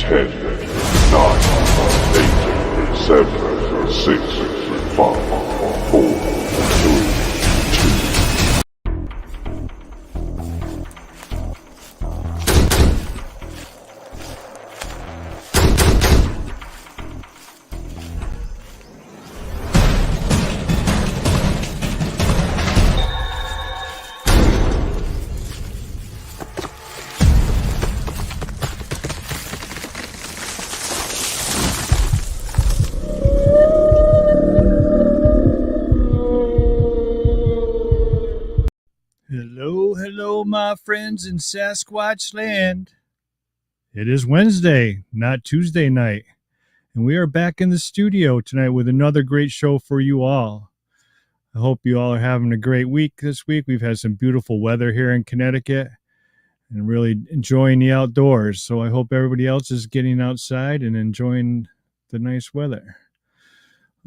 10, 9, 8, 7, 6, 5, 4, 3, 2. Hello, my friends in Sasquatch Land. It is Wednesday, not Tuesday night, and we are back in the studio tonight with another great show for you all. I hope you all are having a great week this week. We've had some beautiful weather here in Connecticut and really enjoying the outdoors. So I hope everybody else is getting outside and enjoying the nice weather.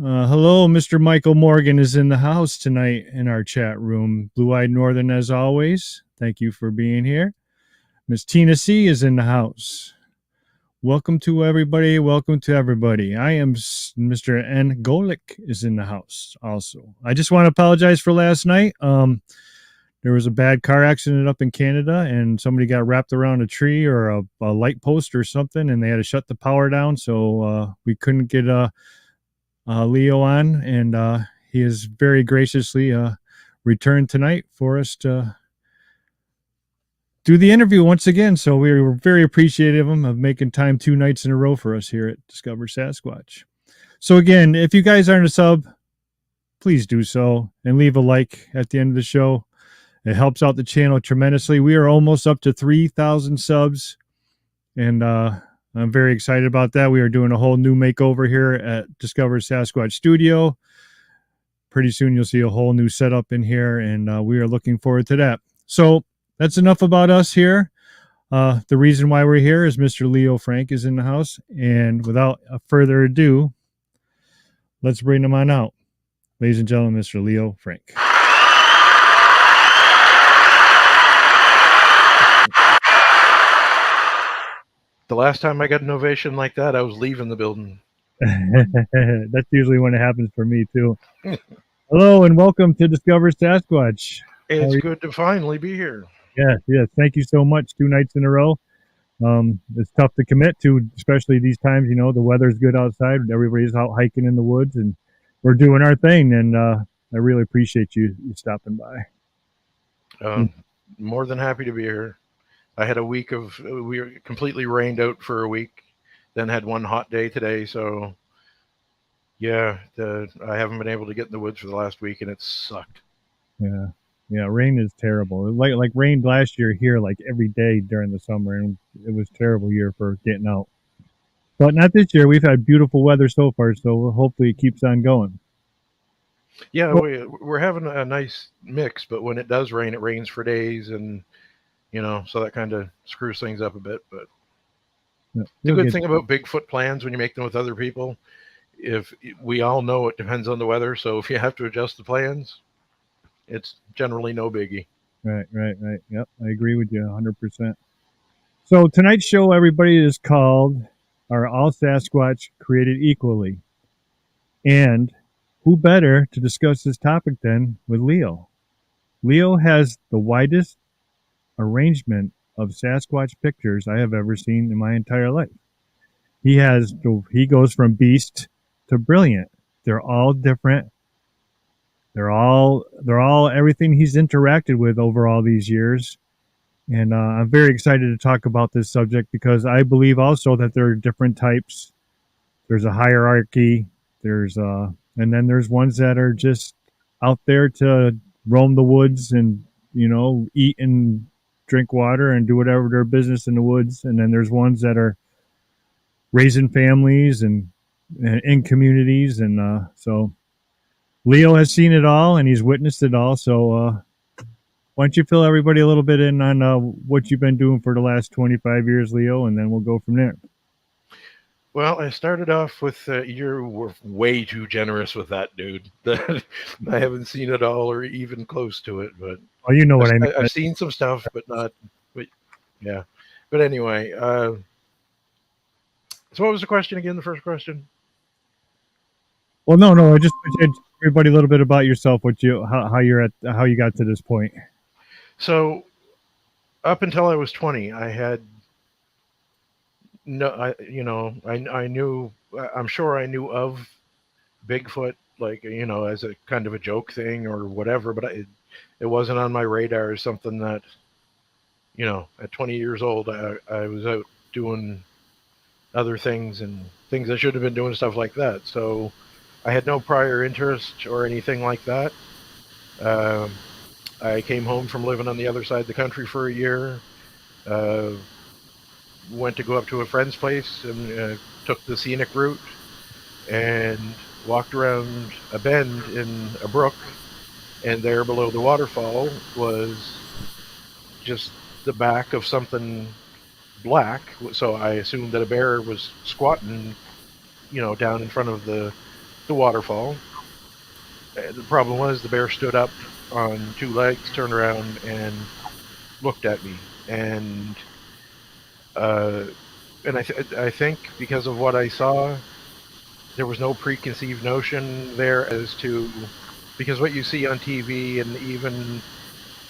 Hello, Mr. Michael Morgan is in the house tonight in our chat room. Blue-Eyed Northern, as always. Thank you for being here. Miss Tina C is in the house. Welcome to everybody. Welcome to everybody. I am Mr. N. Golik is in the house also. I just want to apologize for last night. There was a bad car accident up in Canada, and somebody got wrapped around a tree or a light post or something, and they had to shut the power down, so we couldn't get Leo on, and he has very graciously returned tonight for us to do the interview once again. So we were very appreciative of him of making time 2 nights in a row for us here at Discover Sasquatch. So again, if you guys aren't a sub, please do so and leave a like at the end of the show. It helps out the channel tremendously. We are almost up to 3,000 subs, and I'm very excited about that. We are doing a whole new makeover here at Discover Sasquatch Studio. Pretty soon you'll see a whole new setup in here, and we are looking forward to that. So that's enough about us here. The reason why we're here is Mr. Leo Frank is in the house, and without further ado, let's bring him on out. Ladies and gentlemen, Mr. Leo Frank. The last time I got an ovation like that, I was leaving the building. That's usually when it happens for me, too. Hello, and welcome to Discover Sasquatch. It's good to finally be here. Yes. Thank you so much. 2 nights in a row. It's tough to commit to, especially these times. You know, the weather's good outside. Everybody's out hiking in the woods, and we're doing our thing. And I really appreciate you stopping by. More than happy to be here. I had a week of, we were completely rained out for a week, then had one hot day today. So yeah, I haven't been able to get in the woods for the last week, and it sucked. Yeah, rain is terrible. Like rained last year here, like every day during the summer, and it was a terrible year for getting out. But not this year. We've had beautiful weather so far, so hopefully it keeps on going. Yeah, we're having a nice mix, but when it does rain, it rains for days, and you know, so that kind of screws things up a bit. But the good thing about Bigfoot plans when you make them with other people, if we all know it depends on the weather, so if you have to adjust the plans, it's generally no biggie. Right. Yep, I agree with you 100%. So tonight's show, everybody, is called Are All Sasquatch Created Equally? And who better to discuss this topic than with Leo? Leo has the widest arrangement of Sasquatch pictures I have ever seen in my entire life. He goes from beast to brilliant. They're all different. They're all everything he's interacted with over all these years. And I'm very excited to talk about this subject because I believe also that there are different types. There's a hierarchy. And then there's ones that are just out there to roam the woods and, you know, eat and drink water and do whatever their business in the woods. And then there's ones that are raising families and in communities. And so Leo has seen it all and he's witnessed it all. So why don't you fill everybody a little bit in on what you've been doing for the last 25 years, Leo, and then we'll go from there. Well, I started off with, you were way too generous with that, dude. I haven't seen it all or even close to it, but oh, you know what I mean. I've seen some stuff, but not, but yeah. But anyway, So what was the question again? The first question? Well, no. I just want to everybody a little bit about yourself, how you got to this point. So up until I was 20, I had no, I knew, I'm sure I knew of Bigfoot, like, as a kind of a joke thing or whatever, but it wasn't on my radar as something that, at 20 years old, I was out doing other things and things I should have been doing, stuff like that. So I had no prior interest or anything like that. Um, I came home from living on the other side of the country for a year. Uh, Went to go up to a friend's place and took the scenic route and walked around a bend in a brook. And there below the waterfall was just the back of something black. So I assumed that a bear was squatting, down in front of the waterfall. The problem was the bear stood up on two legs, turned around, and looked at me. Uh, and I think because of what I saw, there was no preconceived notion there as to, because what you see on TV and even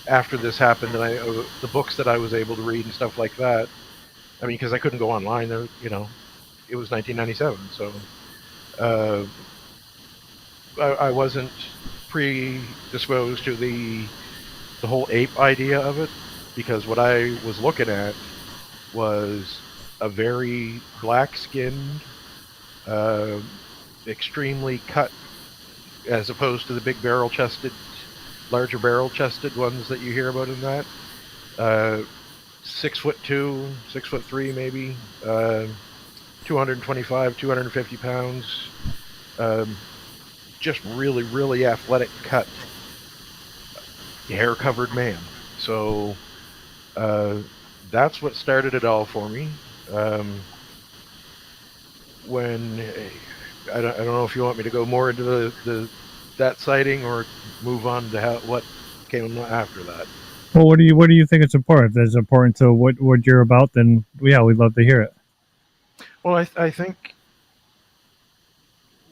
after this happened, and the books that I was able to read and stuff like that. I mean, because I couldn't go online, it was 1997, so uh, I wasn't predisposed to the whole ape idea of it, because what I was looking at was a very black-skinned, uh, extremely cut, as opposed to the big barrel-chested, larger barrel-chested ones that you hear about in that. 6'2", 6'3", maybe, 225, 250 pounds, um, just really, really athletic cut, hair covered man. So uh, that's what started it all for me. When I don't know if you want me to go more into that sighting or move on to what came after that. Well, what do you think it's important? If it's important to what you're about, then yeah, we'd love to hear it. Well, I think,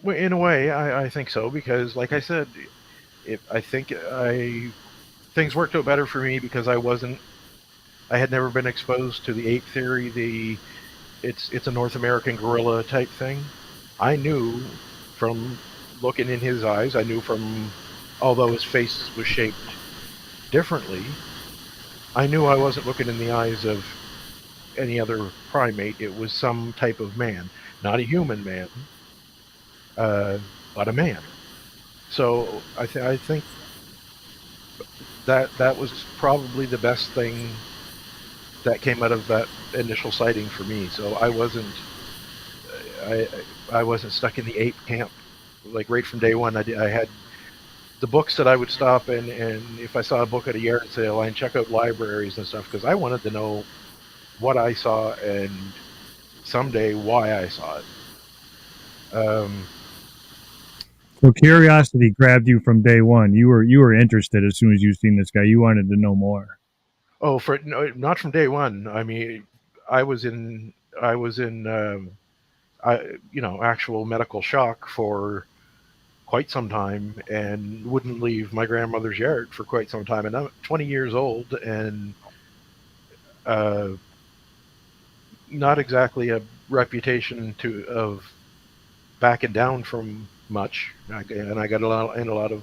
in a way, I think so, because, like I said, I think things worked out better for me because I had never been exposed to the ape theory, it's a North American gorilla type thing. I knew from looking in his eyes, I knew from, although his face was shaped differently, I knew I wasn't looking in the eyes of any other primate. It was some type of man, not a human man, uh, but a man. So I think that was probably the best thing that came out of that initial sighting for me. So I I wasn't stuck in the ape camp like right from day one. I had the books that I would stop and if I saw a book at a yard sale, I'd check out libraries and stuff because I wanted to know what I saw and someday why I saw it. Um, So curiosity grabbed you from day one. You were interested as soon as you seen this guy. You wanted to know more. oh, for no, not from day one. I mean, I was in I was in actual medical shock for quite some time and wouldn't leave my grandmother's yard for quite some time. And I'm 20 years old and uh, not exactly a reputation of backing down from much. And I got in a lot of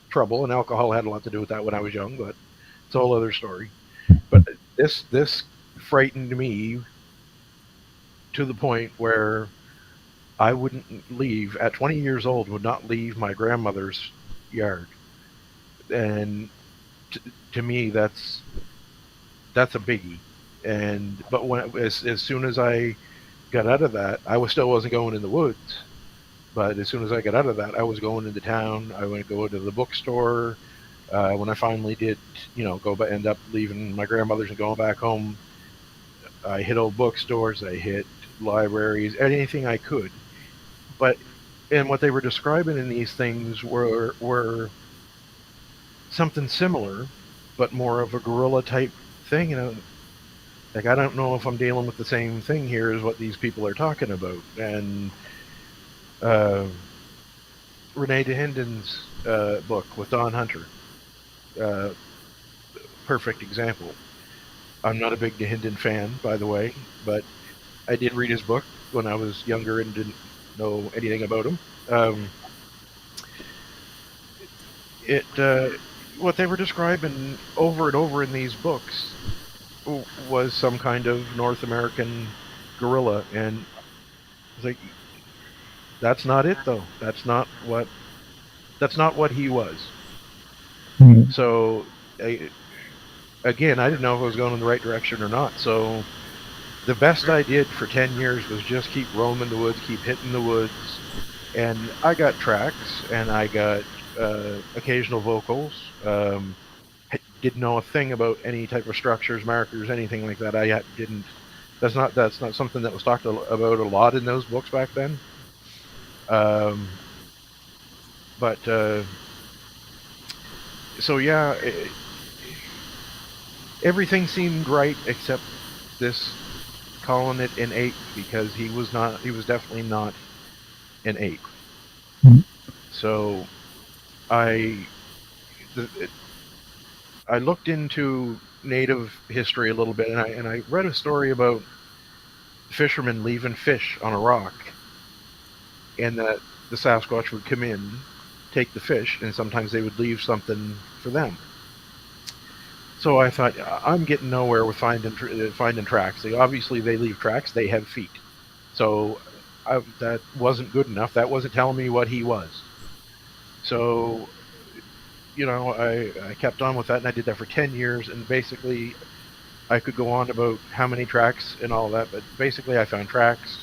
trouble, and alcohol had a lot to do with that when I was young. But it's a whole other story. But this frightened me to the point where I wouldn't leave at 20 years old. Would not leave my grandmother's yard, and to me that's a biggie. And but as soon as I got out of that, still wasn't going in the woods. But as soon as I got out of that, I was going into town. I went to go to the bookstore. When I finally did, end up leaving my grandmother's and going back home, I hit old bookstores. I hit libraries, anything I could. But and what they were describing in these things were something similar, but more of a gorilla type thing. Like, I don't know if I'm dealing with the same thing here as what these people are talking about. And uh, Renee DeHinden's book with Don Hunter, uh, perfect example. I'm not a big DeHinden fan, by the way, but I did read his book when I was younger and didn't know anything about him. It What they were describing over and over in these books was some kind of North American gorilla, and it's like, that's not it though. That's not what he was. Mhm. So again, I didn't know if I was going in the right direction or not. So the best I did for 10 years was just keep roaming the woods, keep hitting the woods, and I got tracks and I got occasional vocals. Didn't know a thing about any type of structures, markers, anything like that. Didn't. That's not something that was talked about a lot in those books back then. Um, but so yeah, everything seemed right except this calling it an ape, because he was not. He was definitely not an ape. Mhm. So I I looked into native history a little bit, and I read a story about fishermen leaving fish on a rock, and that the Sasquatch would come in, take the fish, and sometimes they would leave something for them. So I thought, I'm getting nowhere with finding tracks. Obviously they leave tracks. They have feet. So that wasn't good enough. That wasn't telling me what he was. So I kept on with that, and I did that for 10 years. And basically, I could go on about how many tracks and all that, but basically, I found tracks,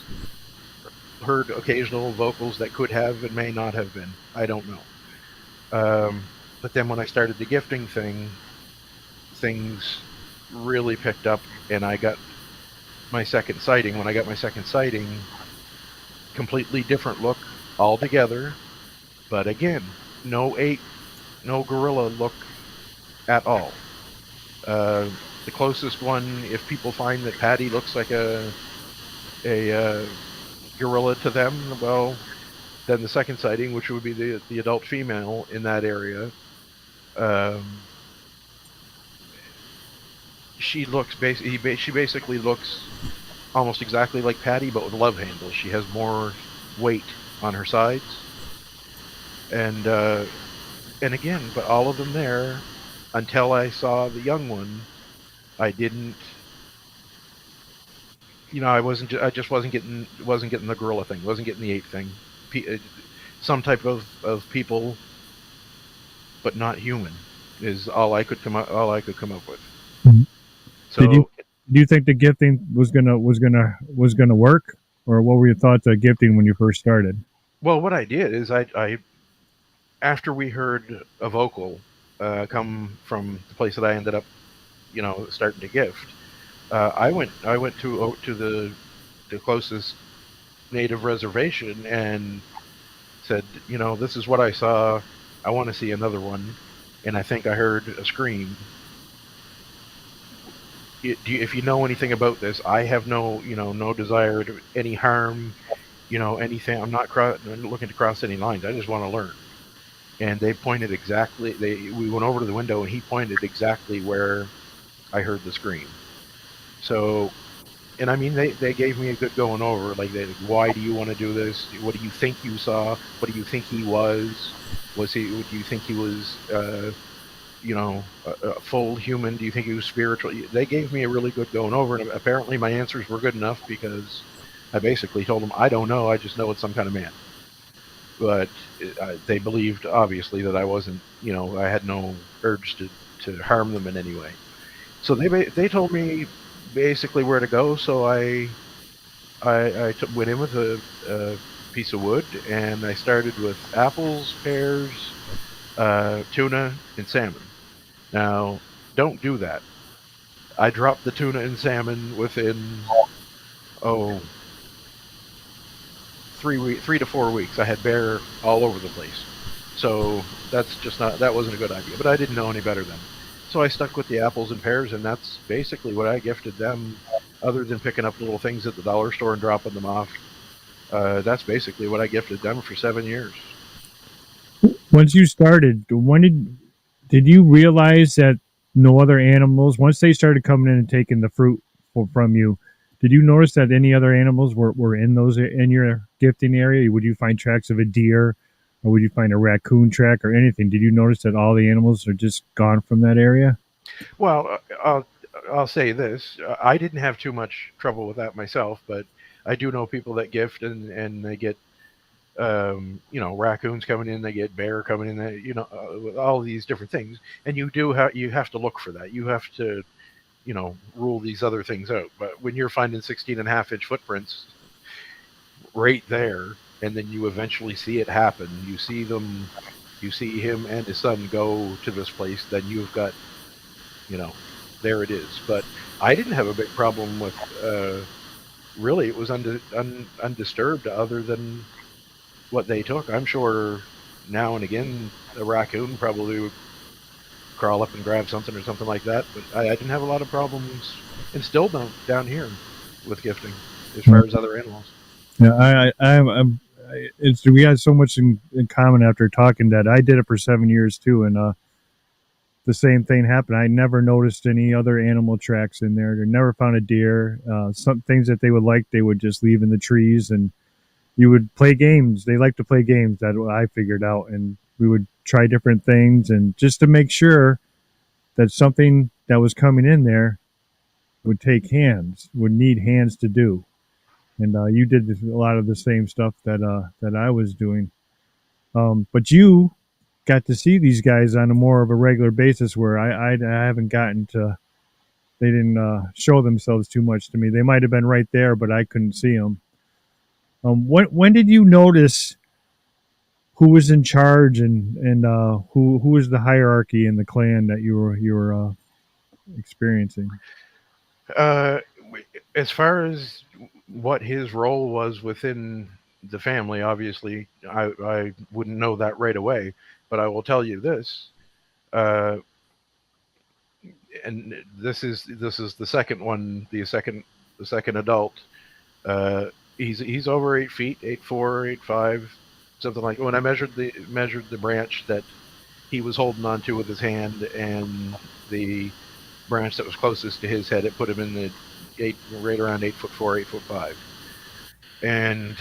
heard occasional vocals that could have and may not have been. I don't know. But then when I started the gifting thing, things really picked up, and I got my second sighting. When I got my second sighting, completely different look altogether. But again, no ape, no gorilla look at all. The closest one, if people find that Patty looks like a gorilla to them, well, then the second sighting, which would be the adult female in that area, um, she basically looks almost exactly like Patty, but with love handles. She has more weight on her sides, and again, but all of them there, until I saw the young one, I didn't. I just wasn't getting the gorilla thing, wasn't getting the ape thing. Some type of people, but not human, is all I could come up with. Mhm. Did you So, do you think the gifting was gonna work, or what were your thoughts of gifting when you first started? well, what I did is I after we heard a vocal come from the place that I ended up, starting to gift, I went to the closest native reservation and said, this is what I saw. I want to see another one, and I think I heard a scream. If you know anything about this, I have no desire to any harm, anything. I'm not looking to cross any lines. I just want to learn. And they pointed exactly. We went over to the window, and he pointed exactly where I heard the scream. So, and I mean, they gave me a good going over. Like, why do you want to do this? What do you think you saw? What do you think he was? Do you think he was? A full human? Do you think he was spiritual? They gave me a really good going over, and apparently my answers were good enough, because I basically told them, I don't know, I just know it's some kind of man. But they believed, obviously, that I wasn't, I had no urge to harm them in any way. So they told me basically where to go. So went in with a piece of wood, and I started with apples, pears, tuna, and salmon. Now, don't do that. I dropped the tuna and salmon within, oh, 3 to 4 weeks. I had bear all over the place. So that wasn't a good idea. But I didn't know any better then. So I stuck with the apples and pears, and that's basically what I gifted them, other than picking up little things at the dollar store and dropping them off. That's basically what I gifted them for 7 years. Once you started, when did you realize that no other animals, once they started coming in and taking the fruit from you, did you notice that any other animals were in your gifting area? Would you find tracks of a deer, or would you find a raccoon track or anything? Did you notice that all the animals are just gone from that area? Well, I'll say this: I didn't have too much trouble with that myself, but I do know people that gift and they get raccoons coming in, they get bear coming in, with all these different things, and you have to look for that. You have to rule these other things out. But when you're finding 16.5-inch footprints right there, and then you eventually see it happen, you see him and his son go to this place, then you've got, there it is. But I didn't have a big problem with, really, it was undisturbed other than what they took. I'm sure now and again a raccoon probably would crawl up and grab something or something like that, but I didn't have a lot of problems, and still don't down here with gifting as far as other animals. Yeah, we had so much in common after talking that I did it for 7 years too, and the same thing happened. I never noticed any other animal tracks in there. I never found a deer. Some things that they would like, they would just leave in the trees, and you would play games. They like to play games. That's what I figured out, and we would try different things, and just to make sure that something that was coming in there would need hands to do. And you did a lot of the same stuff that I was doing. But you got to see these guys on a more of a regular basis, where I haven't gotten to. They didn't show themselves too much to me. They might have been right there, but I couldn't see them. When did you notice who was in charge and who was the hierarchy in the clan that you were experiencing? Uh, as far as what his role was within the family, obviously, I wouldn't know that right away. But I will tell you this, and this is the second one, the second adult. He's over 8 feet, 8'4", 8'5", something like. When I measured the branch that he was holding onto with his hand, and the branch that was closest to his head, it put him in the right around 8'4", 8'5", and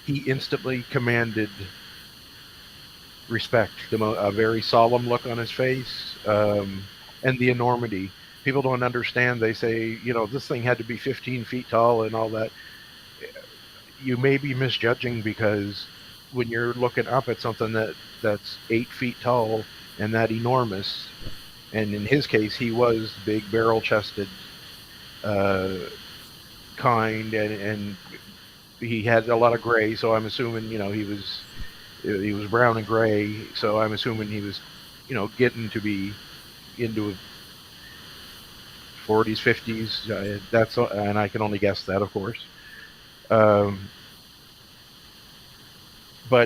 he instantly commanded respect. A very solemn look on his face, and the enormity. People don't understand. They say, this thing had to be 15 feet tall and all that. You may be misjudging, because when you're looking up at something that's 8 feet tall and that enormous, and in his case, he was big, barrel-chested, kind, and he had a lot of gray. So I'm assuming, he was brown and gray. So I'm assuming he was, getting to be into 40s, 50s. And I can only guess that, of course. But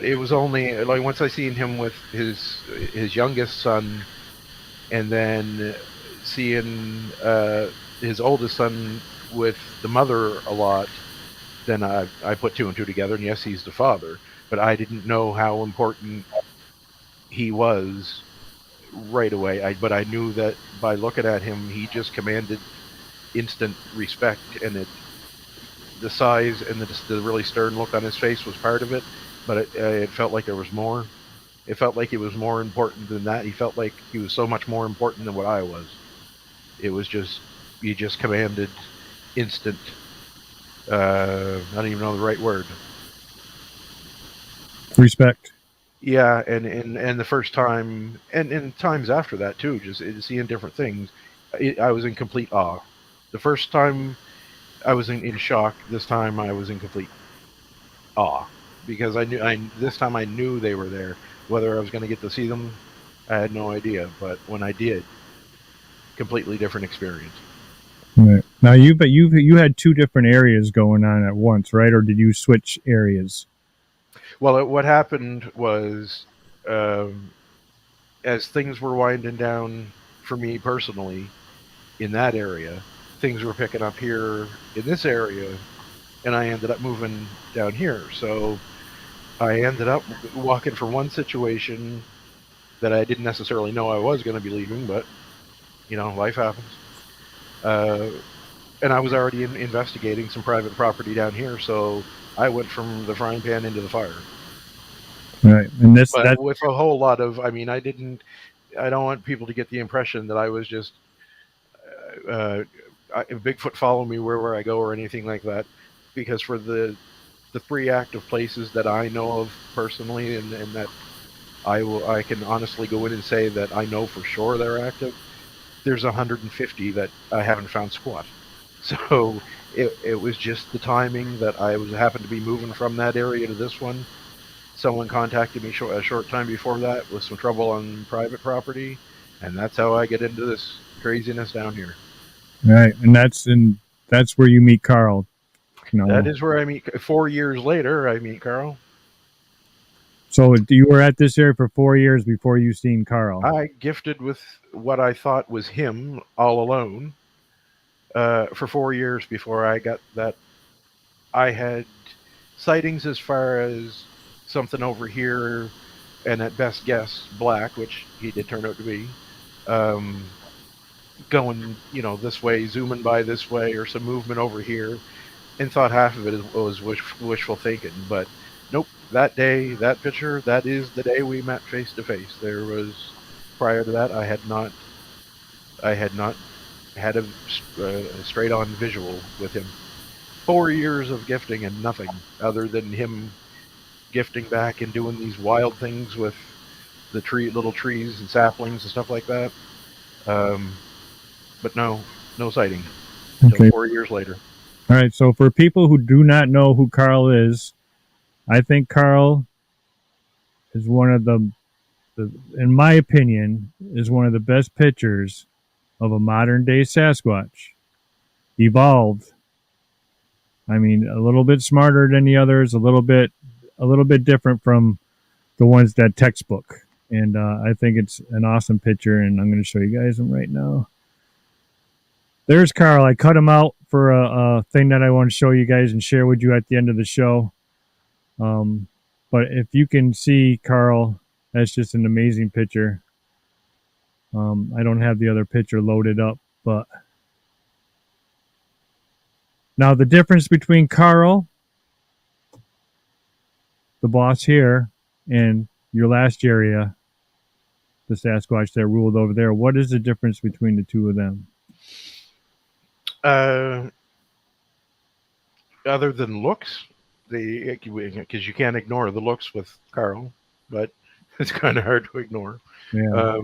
it was only like once I seen him with his youngest son, and then seeing his oldest son with the mother a lot, then I put two and two together, and yes, he's the father. But I didn't know how important he was right away. But I knew that by looking at him, he just commanded instant respect, and the size and the really stern look on his face was part of it. But it felt like there was more. It felt like he was more important than that. He felt like he was so much more important than what I was. It was just, he just commanded instant, I don't even know the right word. Respect. Yeah, and the first time, and times after that too, just seeing different things, I was in complete awe. The first time I was in shock. This time I was in complete awe, because this time I knew they were there. Whether I was going to get to see them, I had no idea. But when I did, completely different experience. Right. Now you had two different areas going on at once, right? Or did you switch areas? Well, what happened was, as things were winding down for me personally in that area, things were picking up here in this area, and I ended up moving down here. So I ended up walking from one situation that I didn't necessarily know I was going to be leaving, but life happens. And I was already investigating some private property down here, so I went from the frying pan into the fire. Right, and but with a whole lot of, I don't want people to get the impression that I was just Bigfoot follow me wherever I go or anything like that, because for the 3 active places that I know of personally, and that I can honestly go in and say that I know for sure they're active, there's 150 that I haven't found squat. So it was just the timing that I happened to be moving from that area to this one. Someone contacted me a short time before that with some trouble on private property, and that's how I get into this craziness down here. Right, and that's where you meet Carl. That is where I meet. 4 years later, I meet Carl. So you were at this area for 4 years before you seen Carl. I gifted with what I thought was him all alone for 4 years before I got that. I had sightings as far as something over here, and at best guess black, which he did turn out to be, going this way, zooming by this way, or some movement over here, and thought half of it was wishful thinking. But nope, that day, that picture, that is the day we met face to face. There was, prior to that, I had not had a straight on visual with him. 4 years of gifting and nothing other than him gifting back and doing these wild things with the little trees and saplings and stuff like that. But no sighting until 4 years later. All right, so for people who do not know who Carl is, I think Carl is one of the, in my opinion, is one of the best pictures of a modern day Sasquatch. Evolved. I mean, a little bit smarter than the others, a little bit different from the ones that textbook. And I think it's an awesome picture, and I'm going to show you guys them right now. There's Carl. I cut him out for a thing that I want to show you guys and share with you at the end of the show. But if you can see Carl, that's just an amazing picture. I don't have the other picture loaded up, but now the difference between Carl, the boss here, and your last area, the Sasquatch that ruled over there, what is the difference between the two of them? Other than looks, because you can't ignore the looks with Carl, but it's kind of hard to ignore. Yeah.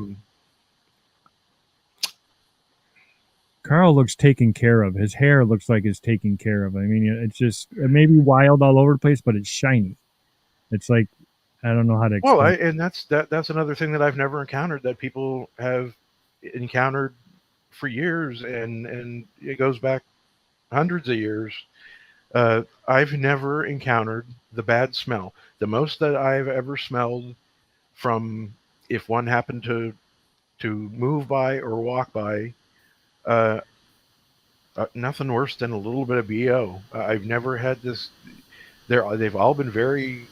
Carl looks taken care of. His hair looks like it's taken care of. I mean, it may be wild all over the place, but it's shiny. It's like, I don't know how to explain. Well, and that's another thing that I've never encountered that people have encountered for years, and it goes back hundreds of years. I've never encountered the bad smell. The most that I've ever smelled from, if one happened to move by or walk by, nothing worse than a little bit of BO. I've never had this. They've all been very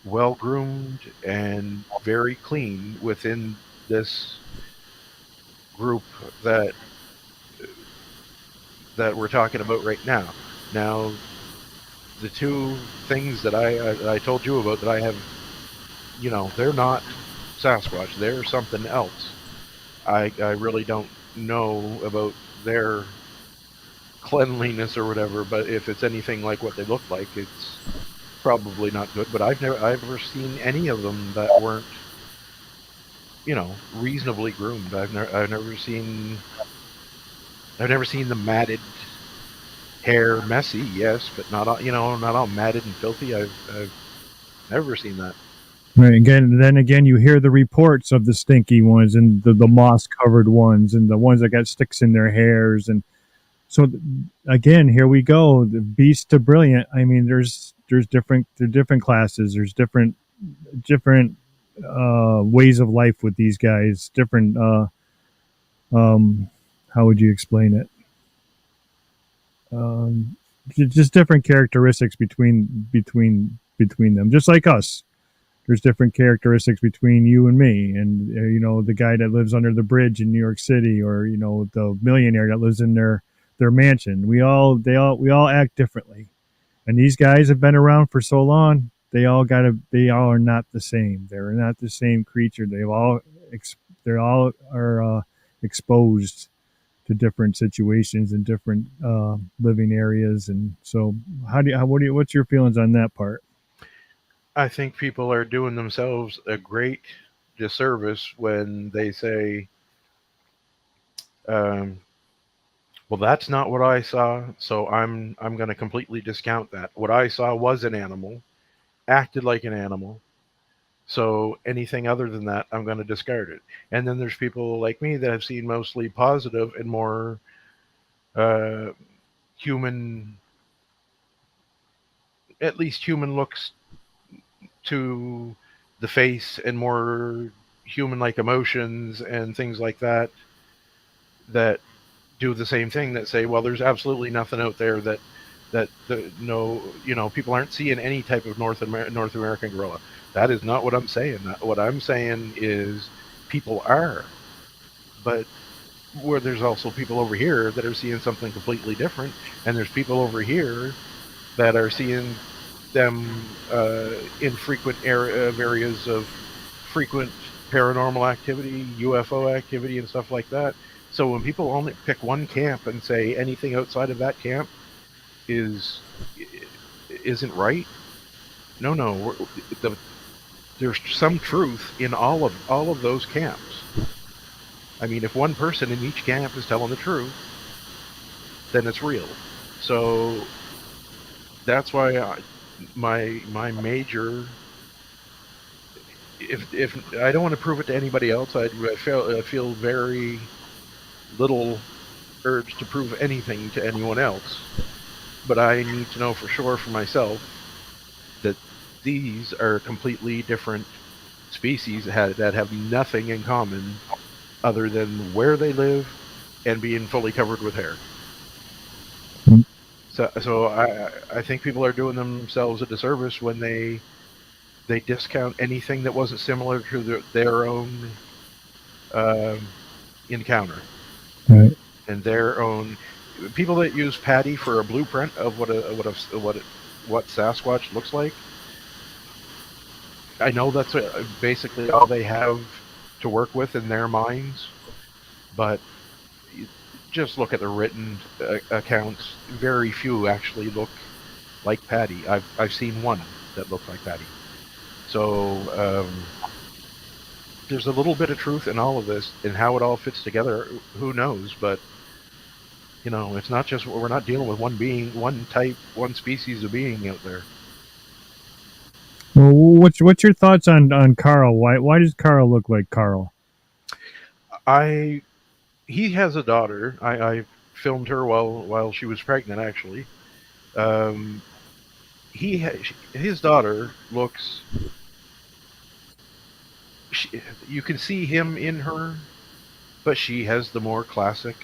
well groomed and very clean within this group that we're talking about right now. Now, the 2 things that I told you about that I have, they're not Sasquatch. They're something else. I really don't know about their cleanliness or whatever, but if it's anything like what they look like, it's probably not good. But I've never seen any of them that weren't, reasonably groomed. I've never seen the matted hair messy, yes, but not all matted and filthy. I've never seen that. Right. Then again, you hear the reports of the stinky ones and the moss covered ones and the ones that got sticks in their hairs. And so again, here we go. The beast to brilliant. I mean, there's different classes. There's different ways of life with these guys, different how would you explain it? Just different characteristics between them, just like us. There's different characteristics between you and me, and the guy that lives under the bridge in New York City, or the millionaire that lives in their mansion. We all act differently, and these guys have been around for so long. They all are not the same. They're not the same creature. They all are exposed to different situations and different living areas. And so, what's your feelings on that part? I think people are doing themselves a great disservice when they say, well, that's not what I saw, so I'm going to completely discount that. What I saw was an animal, acted like an animal, so anything other than that, I'm going to discard it. And then there's people like me that have seen mostly positive and more human, at least human looks to the face, and more human-like emotions and things like that, that do the same thing, that say, well, there's absolutely nothing out there that no, people aren't seeing any type of North American gorilla. That is not what I'm saying. What I'm saying is people are, but where there's also people over here that are seeing something completely different, and there's people over here that are seeing them in frequent areas of frequent paranormal activity, UFO activity, and stuff like that. So when people only pick one camp and say anything outside of that camp isn't right, no, there's some truth in all of those camps. I mean, if one person in each camp is telling the truth, then it's real. So that's why my major, if I don't want to prove it to anybody else, I feel very little urge to prove anything to anyone else. But I need to know for sure for myself that these are completely different species that have nothing in common other than where they live and being fully covered with hair. So I think people are doing themselves a disservice when they discount anything that wasn't similar to their own encounter. Right. And their own people that use Patty for a blueprint of what Sasquatch looks like. I know that's basically all they have to work with in their minds, but just look at the written accounts. Very few actually look like Patty. I've seen one that looked like Patty. So there's a little bit of truth in all of this, and how it all fits together, who knows? But it's not just, we're not dealing with one being, one type, one species of being out there. Well, what's your thoughts on Carl? Why does Carl look like Carl? He has a daughter. I filmed her while she was pregnant, actually. His daughter looks. You can see him in her, but she has the more classic.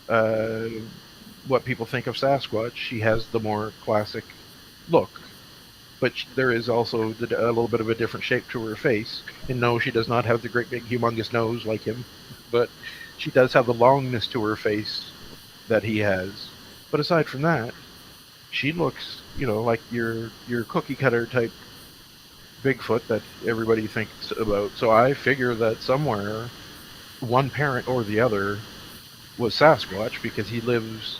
What people think of Sasquatch, she has the more classic look. But there is also a little bit of a different shape to her face. And no, she does not have the great big humongous nose like him, but she does have the longness to her face that he has. But aside from that, she looks, like your cookie cutter type Bigfoot that everybody thinks about. So I figure that somewhere, one parent or the other was Sasquatch, because he lives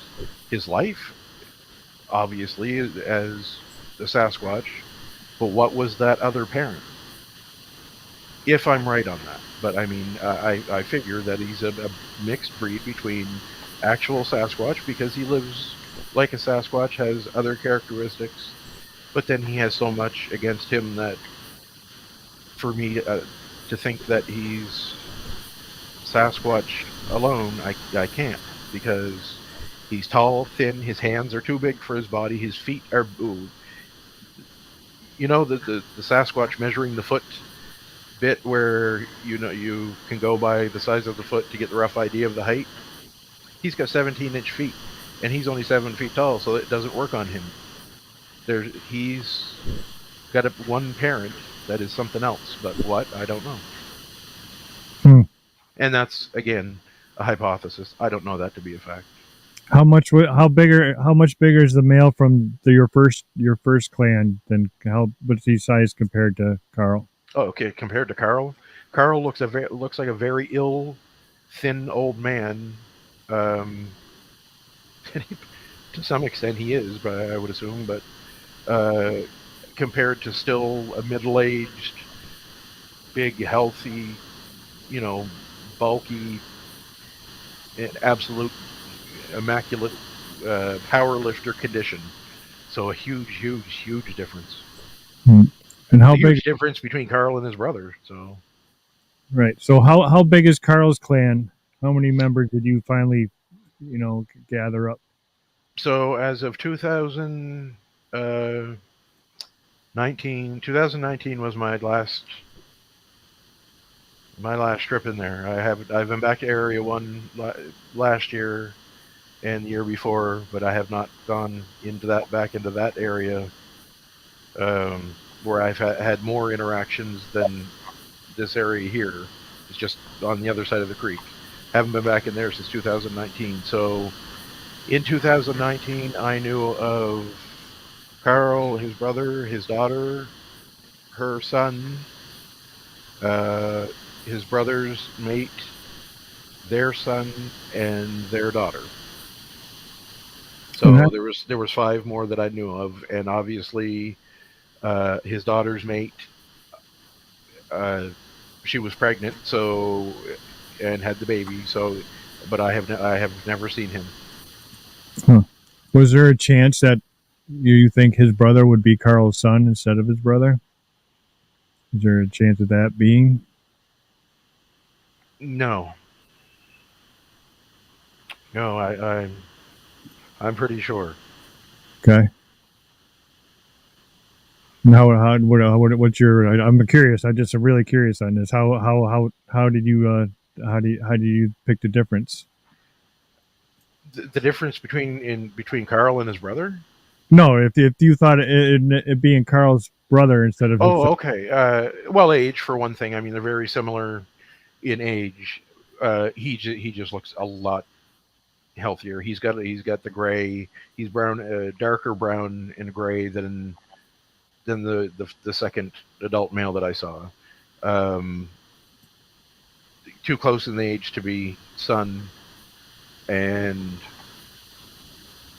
his life, obviously, as the Sasquatch. But what was that other parent? If I'm right on that. But I mean, I figure that he's a mixed breed between actual Sasquatch, because he lives like a Sasquatch, has other characteristics, but then he has so much against him that, for me to think that he's Sasquatch alone, I can't, because he's tall, thin, his hands are too big for his body, his feet are the Sasquatch measuring the foot bit where you can go by the size of the foot to get the rough idea of the height. He's got 17-inch feet, and he's only 7 feet tall, so it doesn't work on him. He's got one parent that is something else, but what, I don't know. And that's, again, a hypothesis. I don't know that to be a fact. How much bigger is the male from your first clan than what's his size compared to Carl? Oh, okay. Compared to Carl looks like a very ill, thin old man. To some extent, he is, but I would assume. But compared to still a middle-aged, big, healthy, bulky, and absolute immaculate power lifter condition. So a huge difference. And how huge big difference between Carl and his brother. So right. So how big is Carl's clan? How many members did you finally, gather up? So as of 2019 was my last trip in there. I've been back to Area 1 last year and the year before, but I have not gone back into that area where I've had more interactions than this area here. It's just on the other side of the creek. Haven't been back in there since 2019. So in 2019, I knew of Carl, his brother, his daughter, her son, his brother's mate, their son, and their daughter. So there was 5 more that I knew of, and obviously his daughter's mate, she was pregnant, and had the baby. So, but I have never seen him. Huh. Was there a chance that you think his brother would be Carl's son instead of his brother? Is there a chance of that being? No. No, I'm pretty sure. Okay. Now, what's your? I'm curious. I'm just really curious on this. How did you pick the difference? The difference between Carl and his brother? No, if you thought it being Carl's brother instead of. Oh, okay. Well, age for one thing. I mean, they're very similar in age. He just looks a lot healthier. He's got the gray. He's brown, darker brown and gray than the second adult male that I saw. Too close in the age to be son, and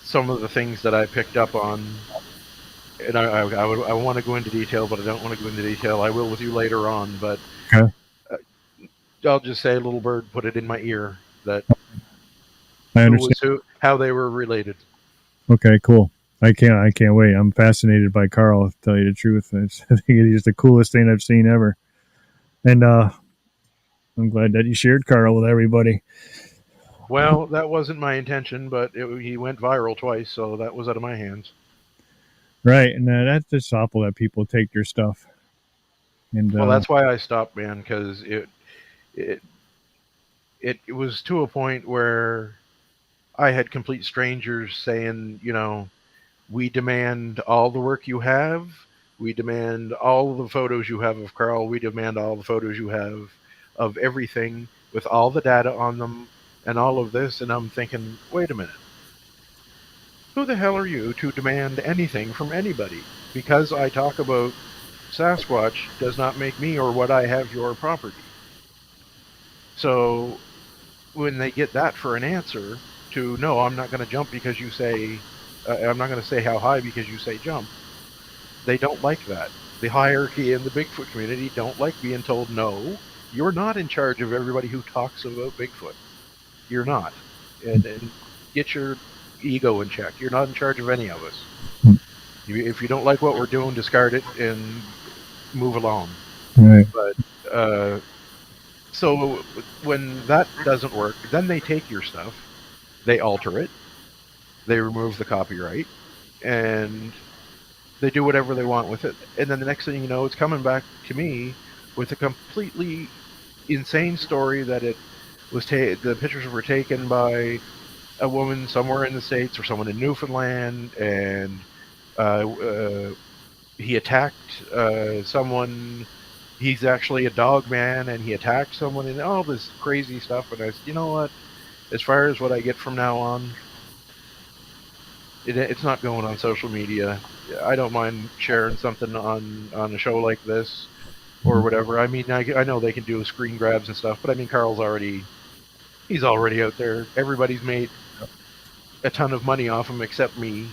some of the things that I picked up on, and I want to go into detail, but I don't want to go into detail. I will with you later on, but Okay. I'll just say, little bird put it in my ear that I understand how they were related. Okay, cool. I can't wait. I'm fascinated by Carl, to tell you the truth. I think he's the coolest thing I've seen ever. And I'm glad that you shared Carl with everybody. Well, that wasn't my intention, but he went viral twice, so that was out of my hands. Right, and that's just awful that people take your stuff. And well, that's why I stopped, man, because it was to a point where I had complete strangers saying, we demand all the work you have. We demand all the photos you have of Carl. We demand all the photos you have of everything with all the data on them and all of this. And I'm thinking, wait a minute. Who the hell are you to demand anything from anybody? Because I talk about Sasquatch does not make me or what I have your property. So when they get that for an answer to, no, I'm not going to jump because you say, I'm not going to say how high because you say jump, they don't like that. The hierarchy in the Bigfoot community don't like being told, no, you're not in charge of everybody who talks about Bigfoot. You're not. And get your ego in check. You're not in charge of any of us. If you don't like what we're doing, discard it and move along. Right. But so when that doesn't work, then they take your stuff, they alter it, they remove the copyright, and they do whatever they want with it. And then the next thing you know, it's coming back to me with a completely insane story that it was the pictures were taken by a woman somewhere in the States or someone in Newfoundland, and he attacked someone. He's actually a dog man, and he attacked someone, and all this crazy stuff. And I said, you know what? As far as what I get from now on, it's not going on social media. I don't mind sharing something on a show like this or whatever. I mean, I know they can do screen grabs and stuff, but I mean, he's already out there. Everybody's made a ton of money off him except me,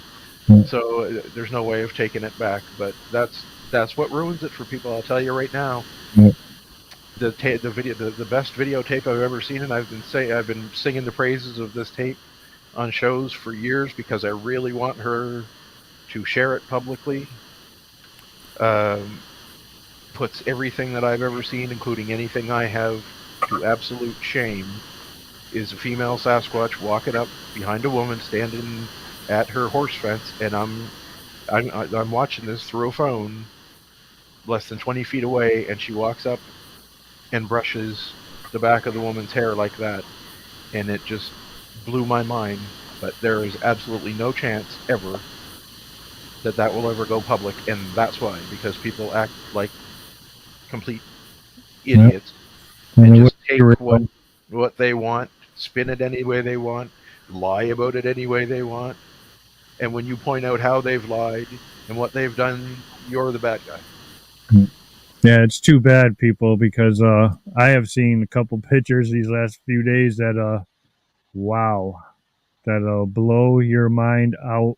so there's no way of taking it back. But that's what ruins it for people. I'll tell you right now. The best videotape I've ever seen, and I've been singing the praises of this tape on shows for years because I really want her to share it publicly. Puts everything that I've ever seen, including anything I have, to absolute shame. Is a female Sasquatch walking up behind a woman standing at her horse fence, and I'm watching this through a phone, less than 20 feet away, and she walks up and brushes the back of the woman's hair like that, and it just blew my mind. But there is absolutely no chance ever that will ever go public, and that's why, because people act like complete idiots and just take what they want, spin it any way they want, lie about it any way they want, and when you point out how they've lied and what they've done, you're the bad guy. Yeah, it's too bad, people, because I have seen a couple pictures these last few days that wow, that'll blow your mind out.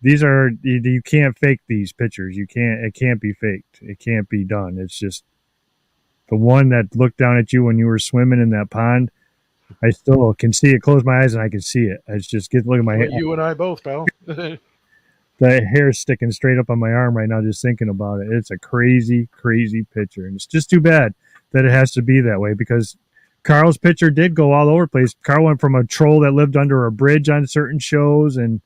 These are, you can't fake these pictures. It can't be faked. It can't be done. It's just the one that looked down at you when you were swimming in that pond. I still can see it. Close my eyes and I can see it. It's just look at my hair. You and I both, pal. The hair's sticking straight up on my arm right now just thinking about it. It's a crazy, crazy picture. And it's just too bad that it has to be that way, because Carl's picture did go all over the place. Carl went from a troll that lived under a bridge on certain shows, and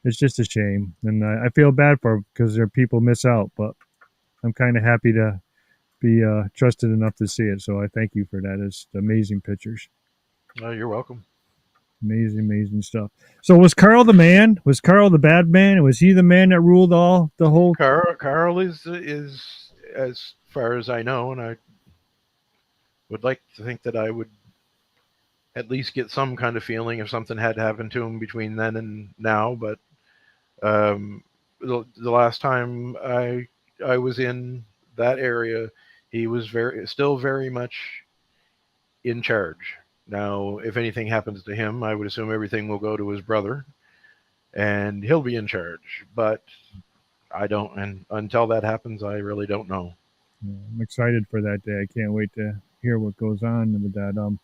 it's just a shame. And I feel bad for him because there are people miss out, but I'm kind of happy to be trusted enough to see it. So I thank you for that. It's amazing pictures. Oh, you're welcome. Amazing, amazing stuff. So was Carl the man? Was Carl the bad man? Was he the man that ruled the whole? Carl is as far as I know, and I would like to think that I would at least get some kind of feeling if something had happened to him between then and now. But the last time I was in that area, he was still very much in charge. Now, if anything happens to him, I would assume everything will go to his brother, and he'll be in charge. But I don't, and until that happens, I really don't know. I'm excited for that day. I can't wait to hear what goes on with that.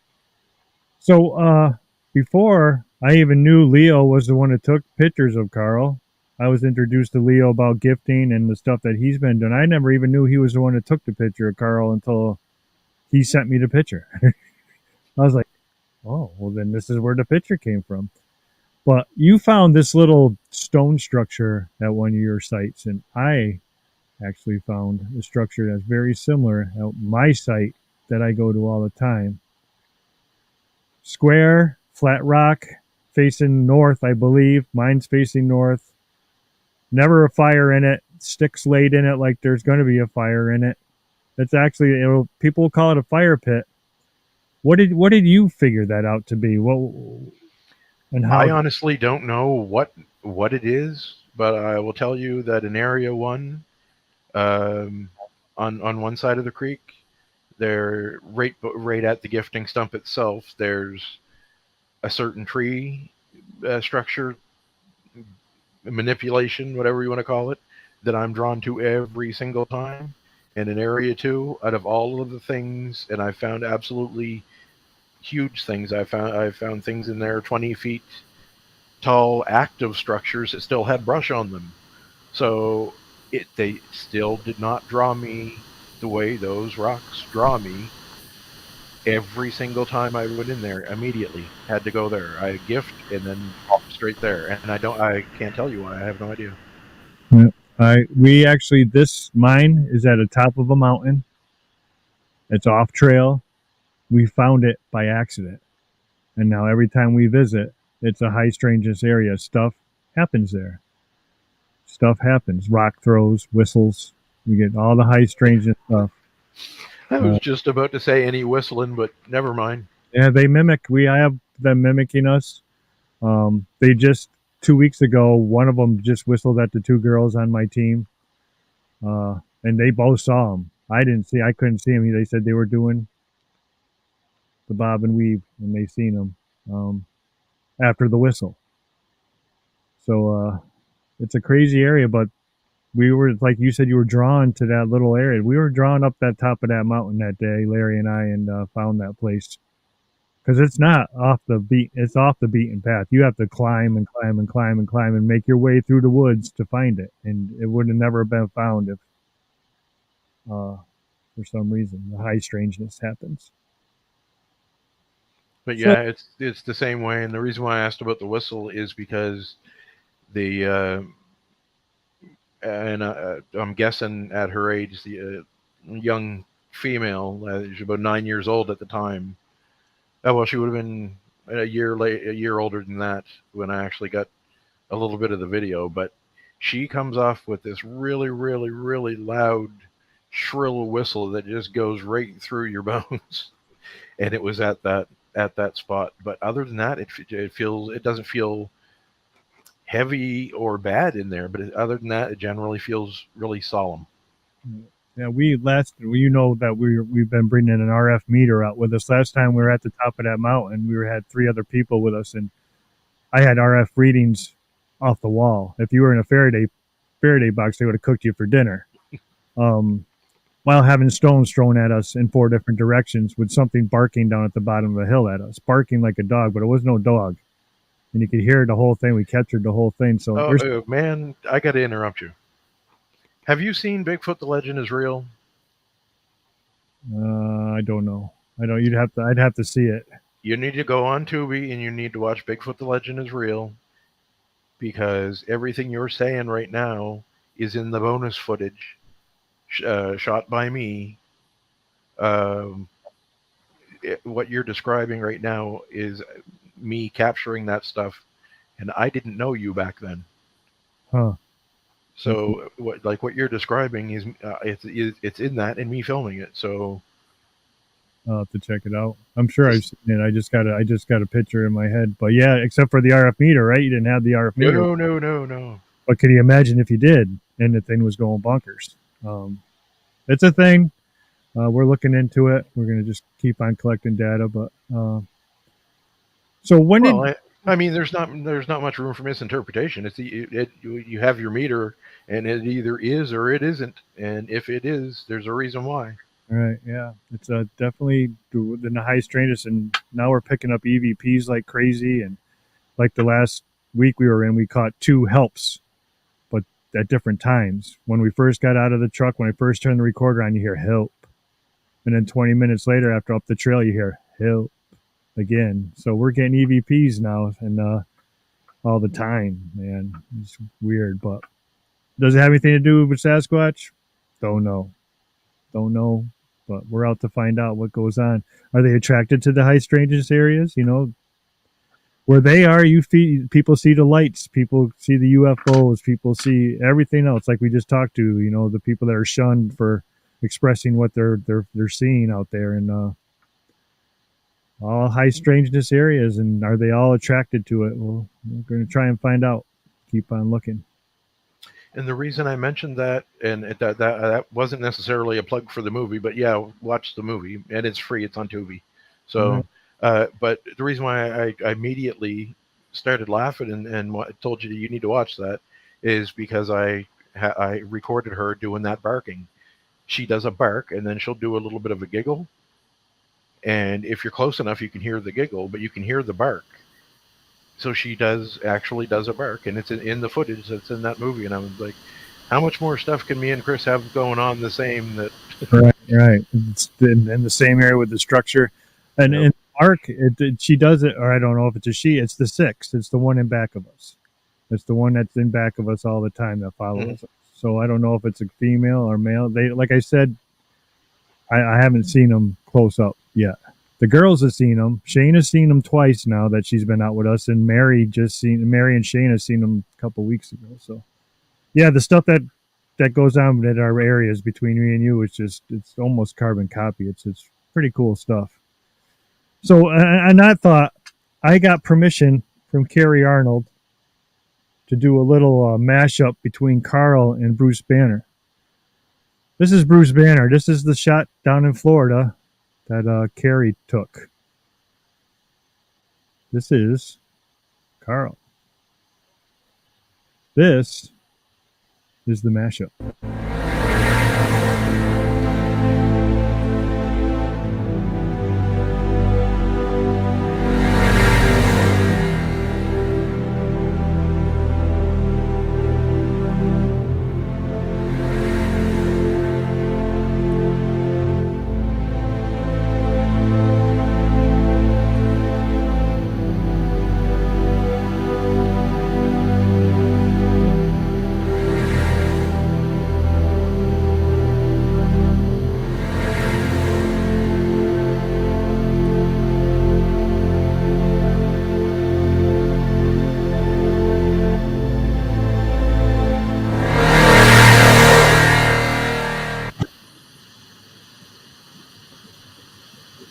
So before I even knew Leo was the one that took pictures of Carl, I was introduced to Leo about gifting and the stuff that he's been doing. I never even knew he was the one that took the picture of Carl until he sent me the picture. I was like, oh, well, then this is where the picture came from. But you found this little stone structure at one of your sites, and I actually found a structure that's very similar at my site that I go to all the time. Square, flat rock, facing north, I believe. Mine's facing north. Never a fire in it. Sticks laid in it like there's going to be a fire in it. It's actually, people call it a fire pit. What did you figure that out to be? And how? I honestly don't know what it is, but I will tell you that in Area 1, on one side of the creek, there right at the gifting stump itself, there's a certain tree structure, manipulation, whatever you want to call it, that I'm drawn to every single time. And in Area 2, out of all of the things, and I found absolutely huge things. I found things in there 20 feet tall, active structures that still had brush on them. So they still did not draw me the way those rocks draw me. Every single time I went in there, immediately had to go there. I gift and then straight there, and I can't tell you why. I have no idea. Yeah. Mine is at the top of a mountain. It's off trail. We found it by accident. And now every time we visit, it's a high strangeness area. Stuff happens there. Stuff happens. Rock throws, whistles. We get all the high strangeness stuff. I was just about to say any whistling, but never mind. Yeah, they mimic. We have them mimicking us. They just 2 weeks ago, one of them just whistled at the two girls on my team, and they both saw him. I didn't see. I couldn't see him. They said they were doing the bob and weave, and they seen him after the whistle. So it's a crazy area, but we were, like you said, you were drawn to that little area. We were drawn up that top of that mountain that day, Larry and I, and found that place. Because it's not off the beat. It's off the beaten path. You have to climb and climb and climb and climb and make your way through the woods to find it. And it would have never been found if, for some reason, the high strangeness happens. But yeah, it's the same way. And the reason why I asked about the whistle is because the I'm guessing at her age, the young female, she's about 9 years old at the time. Oh, well, she would have been a year older than that when I actually got a little bit of the video. But she comes off with this really, really, really loud, shrill whistle that just goes right through your bones. And it was at that spot. But other than that, it doesn't feel heavy or bad in there. But other than that, it generally feels really solemn. Yeah, you know that we've been bringing an RF meter out with us. Last time we were at the top of that mountain, had 3 other people with us, and I had RF readings off the wall. If you were in a Faraday box, they would have cooked you for dinner. While having stones thrown at us in 4 different directions with something barking down at the bottom of the hill at us, barking like a dog, but it was no dog. And you could hear the whole thing. We captured the whole thing. So, man, I got to interrupt you. Have you seen Bigfoot: The Legend Is Real? I don't know. I'd have to see it. You need to go on Tubi and you need to watch Bigfoot: The Legend Is Real, because everything you're saying right now is in the bonus footage shot by me. What you're describing right now is me capturing that stuff, and I didn't know you back then. Huh. So what you're describing is it's in that and me filming it. So I'll have to check it out. I'm sure I've seen it. I just got a picture in my head. But yeah, except for the RF meter, right? You didn't have the RF meter. No. But can you imagine if you did and the thing was going bonkers? It's a thing. We're looking into it. We're going to just keep on collecting data. But so when I mean, there's not much room for misinterpretation. You have your meter, and it either is or it isn't. And if it is, there's a reason why. All right, yeah, it's definitely in the high strangeness, and now we're picking up EVPs like crazy. And like the last week we were in, we caught 2 helps, but at different times. When we first got out of the truck, when I first turned the recorder on, you hear help, and then 20 minutes later, after up the trail, you hear help again. So we're getting EVPs now, and all the time, man. It's weird, but does it have anything to do with Sasquatch? Don't know, but we're out to find out what goes on. Are they attracted to the high strangeness areas? You know, where they are, people see the lights, people see the UFOs, people see everything else. Like we just talked to, you know, the people that are shunned for expressing what they're seeing out there, and all high strangeness areas. And are they all attracted to it? Well, we're going to try and find out. Keep on looking. And the reason I mentioned that, and that wasn't necessarily a plug for the movie, but yeah, watch the movie, and it's free. It's on Tubi. So, but the reason why I immediately started laughing and told you need to watch that is because I recorded her doing that barking. She does a bark, and then she'll do a little bit of a giggle. And if you're close enough, you can hear the giggle, but you can hear the bark. So she actually does a bark, and it's in the footage that's in that movie. And I was like, how much more stuff can me and Chris have going on the same? That right. It's in the same area with the structure. And in Mark, she does it, or I don't know if it's a she. It's the 6. It's the one in back of us. It's the one that's in back of us all the time that follows us. So I don't know if it's a female or male. They, like I said, I haven't seen them close up yet. The girls have seen them. Shane has seen them twice now that she's been out with us, and Mary and Shane have seen them a couple weeks ago. So, yeah, the stuff that goes on in our areas between me and you is it's almost carbon copy. It's pretty cool stuff. So, and I thought I got permission from Carrie Arnold to do a little mashup between Carl and Bruce Banner. This is Bruce Banner. This is the shot down in Florida that Carrie took. This is Carl. This is the mashup.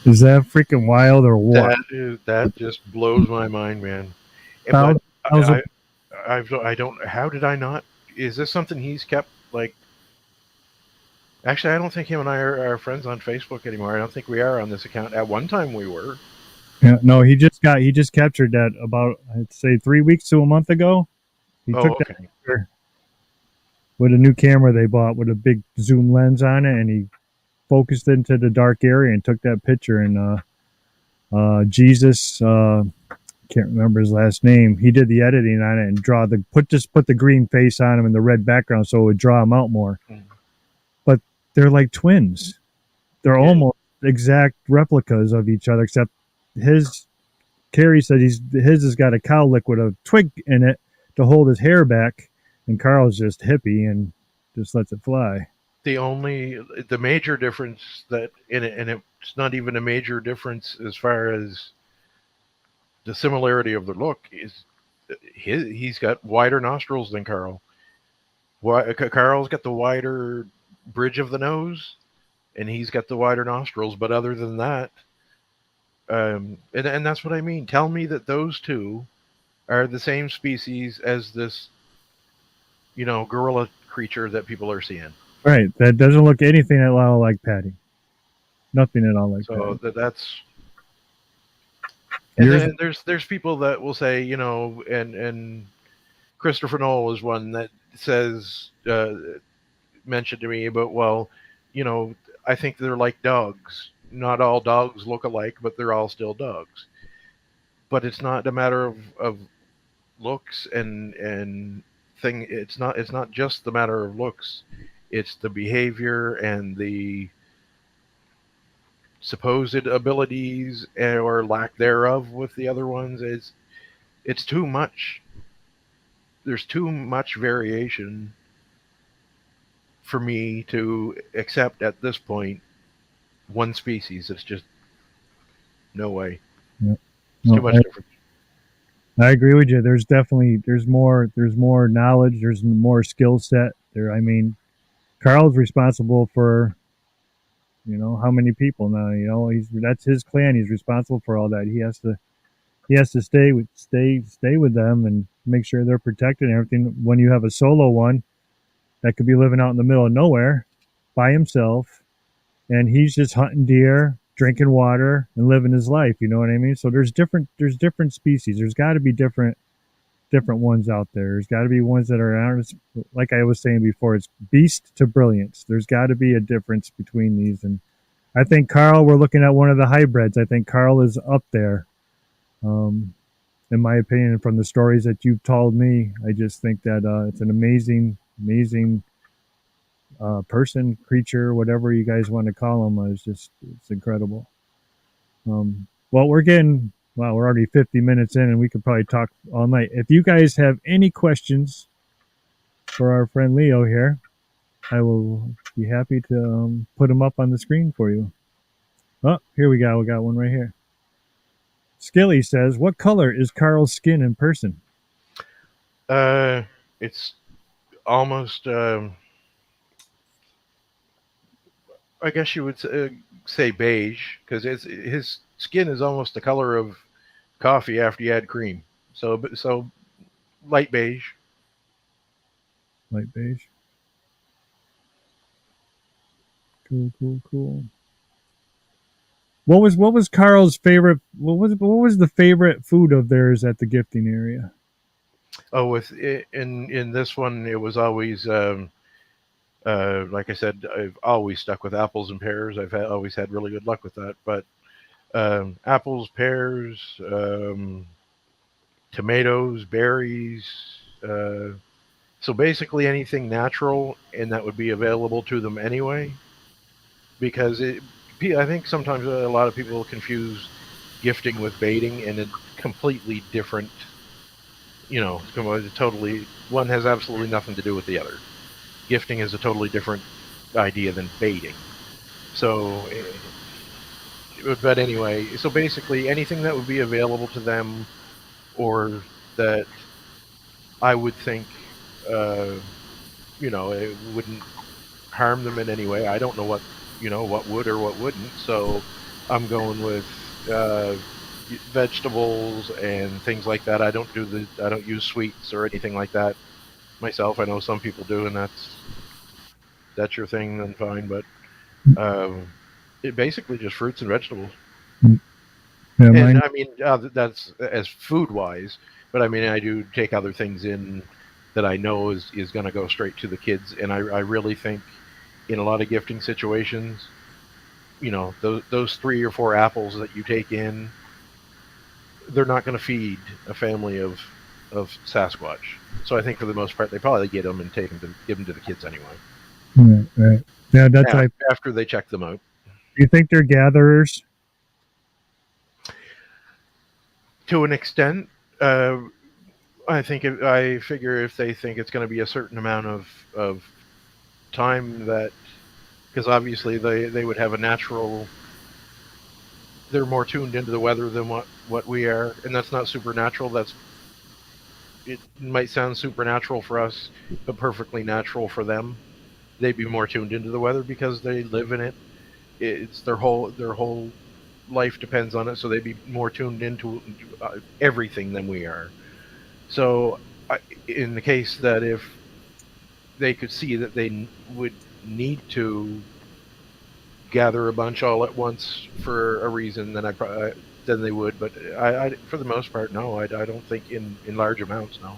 Is that freaking wild or what? That just blows my mind, man. How, But I don't. How did I not? Is this something he's kept like? Actually, I don't think him and I are friends on Facebook anymore. I don't think we are on this account. At one time, we were. Yeah, no, he just captured that about, I'd say, 3 weeks to a month ago. He took that picture with a new camera they bought with a big zoom lens on it, and he focused into the dark area and took that picture. And Jesus, can't remember his last name. He did the editing on it and put the green face on him and the red background so it would draw him out more. But they're like twins. They're almost exact replicas of each other, except Carrie said his has got a cowlick with a twig in it to hold his hair back, and Carl's just hippie and just lets it fly. The major difference that in it, and it's not even a major difference as far as the similarity of the look, is he's got wider nostrils than Carl. Carl's got the wider bridge of the nose, and he's got the wider nostrils. But other than that, and that's what I mean. Tell me that those two are the same species as this, gorilla creature that people are seeing. Right. That doesn't look anything at all like Patty. Nothing at all like Patty. So that's. And then there's people that will say, and Christopher Knoll is one that says, mentioned to me about, well, I think they're like dogs. Not all dogs look alike, but they're all still dogs. But it's not a matter of looks and thing. It's not just the matter of looks. It's the behavior and the supposed abilities or lack thereof with the other ones. It's too much. There's too much variation for me to accept at this point one species. It's just no way. Yep. It's too much difference. I agree with you. There's more knowledge, there's more skill set there. I mean, Carl's responsible for how many people now, that's his clan. He's responsible for all that. He has to stay with them and make sure they're protected and everything. When you have a solo one that could be living out in the middle of nowhere by himself, and he's just hunting deer, drinking water, and living his life, you know what I mean? So there's different species. There's got to be different ones out there. There's got to be ones that are, like I was saying before, it's beast to brilliance. There's got to be a difference between these. And I think Carl, we're looking at one of the hybrids. I think Carl is up there. In my opinion, from the stories that you've told me, I just think that it's an amazing person, creature, whatever you guys want to call him. It's incredible. Well, we're already 50 minutes in, and we could probably talk all night. If you guys have any questions for our friend Leo here, I will be happy to put them up on the screen for you. Oh, here we go. We got one right here. Skilly says, "What color is Carl's skin in person?" It's almost. I guess you would say beige because his skin is almost the color of coffee after you add cream. So light beige. Light beige. Cool. What was Carl's favorite? What was the favorite food of theirs at the gifting area? Oh, in this one, it was always like I said, I've always stuck with apples and pears. Always had really good luck with that. But apples, pears, tomatoes, berries. Uh, so basically anything natural, and that would be available to them anyway. Because I think sometimes a lot of people confuse gifting with baiting, and it's completely different. Totally one has absolutely nothing to do with the other. Gifting is a totally different idea than baiting. So, but anyway, so basically anything that would be available to them, or that I would think, uh, it wouldn't harm them in any way. I don't know what would or what wouldn't. So I'm going with vegetables and things like that. I don't use sweets or anything like that myself. I know some people do, and that's your thing, then fine. But it basically just fruits and vegetables. Yeah, And mine. I mean, that's as food wise, but I mean, I do take other things in that I know is going to go straight to the kids. And I really think in a lot of gifting situations, those 3 or 4 apples that you take in, they're not going to feed a family of Sasquatch. So I think for the most part, they probably get them and give them to the kids anyway. Right. Yeah, that's I. After they check them out. Do you think they're gatherers? To an extent, I figure if they think it's going to be a certain amount of time, that because obviously they would have a natural. They're more tuned into the weather than what we are, and that's not supernatural. It might sound supernatural for us, but perfectly natural for them. They'd be more tuned into the weather because they live in it. It's their whole life depends on it, so they'd be more tuned into everything than we are. So, in the case that if they could see that they would need to gather a bunch all at once for a reason, then they would. But for the most part, no. I don't think in large amounts, no.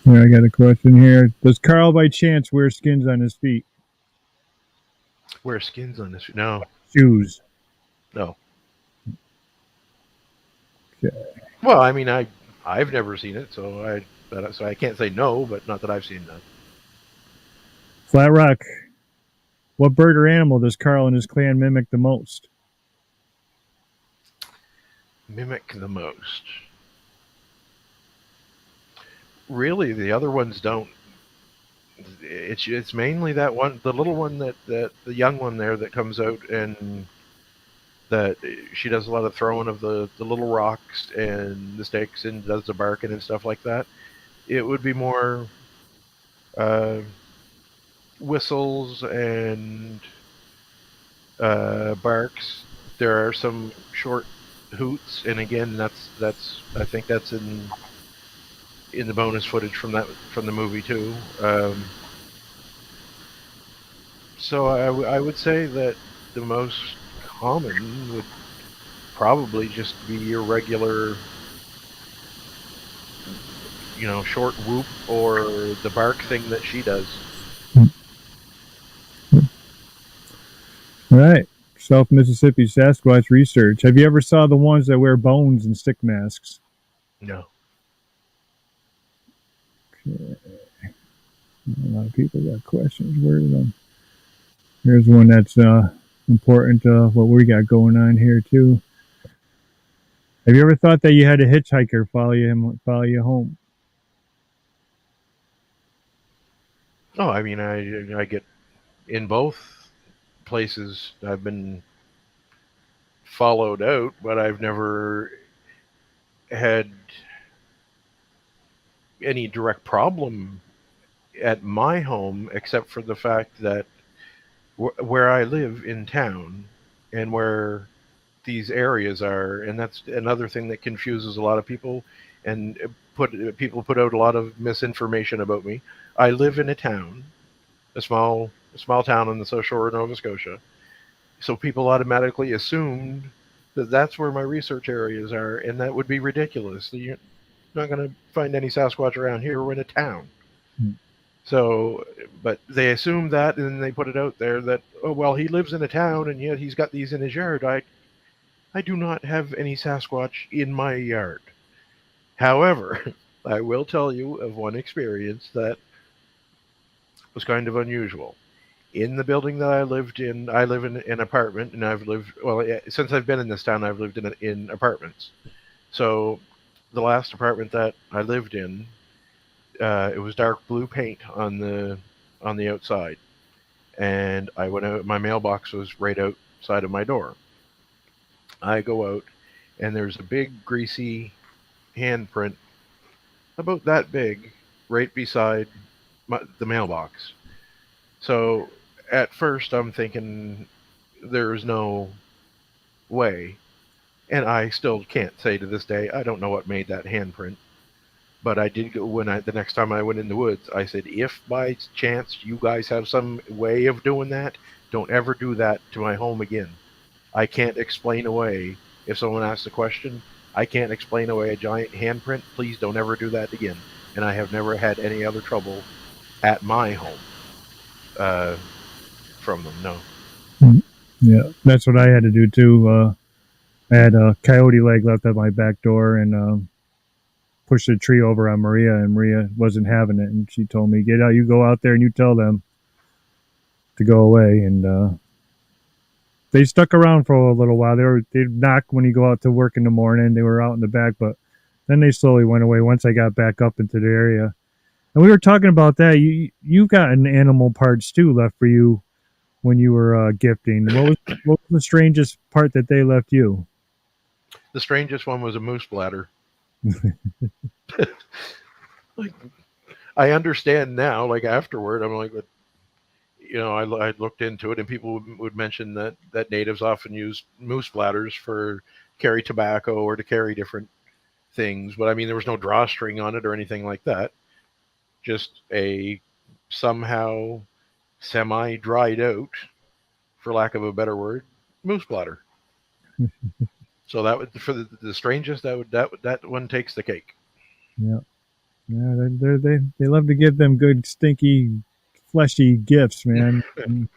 Yeah, I got a question here. Does Carl by chance wear skins on his feet? Wear skins on this? No, Shoes. no. Okay. Well, I mean, I've never seen it, so I can't say no, but not that I've seen that. Flat Rock. What bird or animal does Carl and his clan mimic the most? Mimic the most. Really, the other ones don't. It's mainly that one, the little one that the young one there that comes out, and that she does a lot of throwing of the little rocks and the sticks and does the barking and stuff like that. It would be more uh, whistles and barks. There are some short hoots, and again, that's I think that's in the bonus footage from the movie too. So I would say that the most common would probably just be your regular, short whoop or the bark thing that she does. All right. South Mississippi Sasquatch research. Have you ever saw the ones that wear bones and stick masks? No. Okay. A lot of people got questions. Where are them? Here's one that's important to what we got going on here too. Have you ever thought that you had a hitchhiker follow you home? Oh, I mean, I get in both places. I've been followed out, but I've never had any direct problem at my home, except for the fact that where I live in town and where these areas are, and that's another thing that confuses a lot of people, and people put out a lot of misinformation about me. I live in a town, a small town on the South Shore of Nova Scotia, so people automatically assumed that that's where my research areas are, and that would be ridiculous. You're not going to find any Sasquatch around here. We're in a town. Hmm. So, but they assume that, and then they put it out there that, oh well, he lives in a town, and yet he's got these in his yard. I do not have any Sasquatch in my yard. However, I will tell you of one experience that was kind of unusual. In the building that I lived in, I live in an apartment, and I've lived, well, since I've been in this town, I've lived in apartments. So, the last apartment that I lived in, it was dark blue paint on the outside, and I went out. My mailbox was right outside of my door. I go out, and there's a big greasy handprint about that big right beside the mailbox. So at first I'm thinking there's no way, and I still can't say to this day I don't know what made that handprint. But I did go the next time I went in the woods. I said, if by chance you guys have some way of doing that, don't ever do that to my home again. I can't explain away if someone asks a question. I can't explain away a giant handprint. Please don't ever do that again. And I have never had any other trouble at my home uh, from them. No. Yeah, that's what I had to do too. I had a coyote leg left at my back door, and pushed a tree over on Maria, and Maria wasn't having it, and she told me, "Get out! You go out there and you tell them to go away." And they stuck around for a little while. They'd knock when you go out to work in the morning. They were out in the back, but then they slowly went away once I got back up into the area. And we were talking about that. You got an animal parts too left for you when you were gifting. What was the strangest part that they left you? The strangest one was a moose bladder. Like, I understand now, like afterward, I'm like, I looked into it, and people would mention that natives often use moose bladders for carry tobacco or to carry different things. But I mean, there was no drawstring on it or anything like that. Just a somehow semi dried out, for lack of a better word, moose bladder. So that would for the strangest. That one takes the cake. Yeah, yeah. They love to give them good, stinky, fleshy gifts, man. And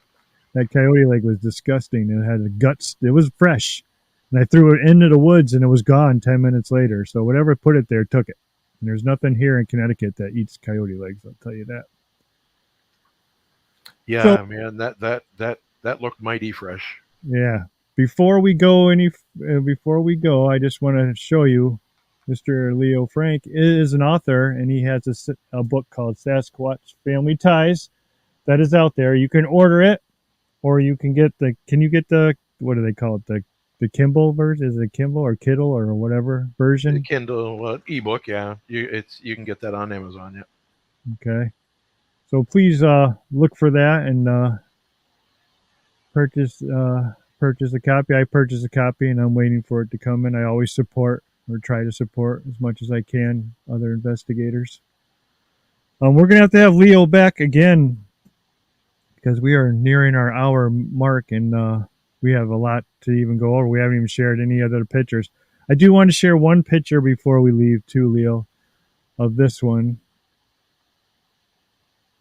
that coyote leg was disgusting. It had the guts. It was fresh, and I threw it into the woods, and it was gone 10 minutes later. So whatever put it there took it. And there's nothing here in Connecticut that eats coyote legs. I'll tell you that. So Yeah, man, that looked mighty fresh. yeah, before we go, I just want to show you, Mr. Leo Frank is an author, and he has a book called Sasquatch Family Ties that is out there. You can order it, or you can get the. Can you get the, what do they call it? The Kindle version? Is it Kindle or Kittle or whatever The version? Kindle ebook, yeah, you can get that on Amazon. Yeah. Okay. So please look for that and purchase purchase a copy. I purchased a copy, and I'm waiting for it to come in. I always support, or try to support as much as I can, other investigators. We're gonna have to have Leo back again because we are nearing our hour mark, and we have a lot to even go over. We haven't even shared any other pictures. I do want to share one picture before we leave too, Leo, of this one.